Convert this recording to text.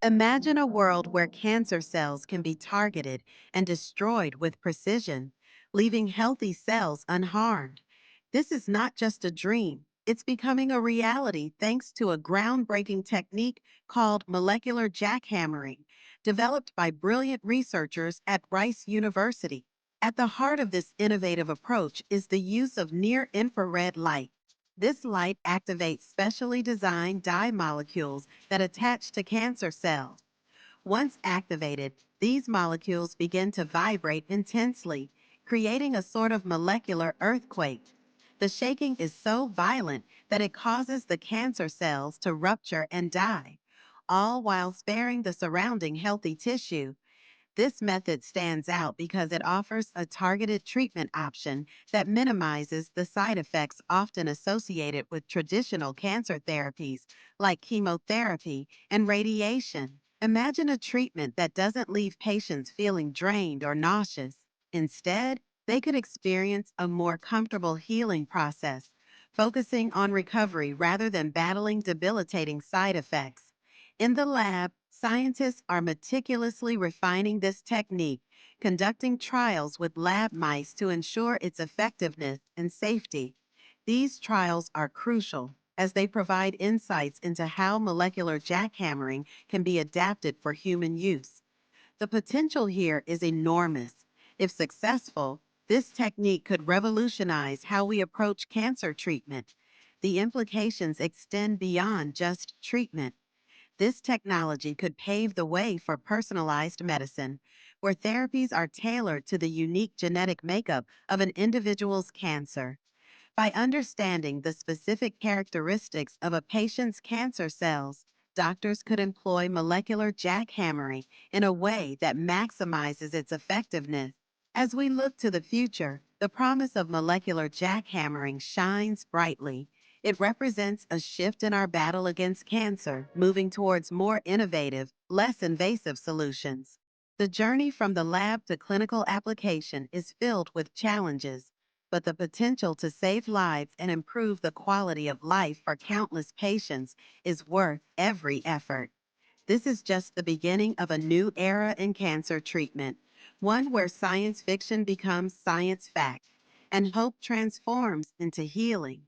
Imagine a world where cancer cells can be targeted and destroyed with precision, leaving healthy cells unharmed. This is not just a dream, it's becoming a reality thanks to a groundbreaking technique called molecular jackhammering, developed by brilliant researchers at Rice University. At the heart of this innovative approach is the use of near infrared light. This light activates specially designed dye molecules that attach to cancer cells. Once activated, these molecules begin to vibrate intensely, creating a sort of molecular earthquake. The shaking is so violent that it causes the cancer cells to rupture and die, all while sparing the surrounding healthy tissue. This method stands out because it offers a targeted treatment option that minimizes the side effects often associated with traditional cancer therapies like chemotherapy and radiation. Imagine a treatment that doesn't leave patients feeling drained or nauseous. Instead, they could experience a more comfortable healing process, focusing on recovery rather than battling debilitating side effects. In the lab, scientists are meticulously refining this technique, conducting trials with lab mice to ensure its effectiveness and safety. These trials are crucial as they provide insights into how molecular jackhammering can be adapted for human use. The potential here is enormous. If successful, this technique could revolutionize how we approach cancer treatment. The implications extend beyond just treatment. This technology could pave the way for personalized medicine, where therapies are tailored to the unique genetic makeup of an individual's cancer. By understanding the specific characteristics of a patient's cancer cells, doctors could employ molecular jackhammering in a way that maximizes its effectiveness. As we look to the future, the promise of molecular jackhammering shines brightly. It represents a shift in our battle against cancer, moving towards more innovative, less invasive solutions. The journey from the lab to clinical application is filled with challenges, but the potential to save lives and improve the quality of life for countless patients is worth every effort. This is just the beginning of a new era in cancer treatment, one where science fiction becomes science fact and hope transforms into healing.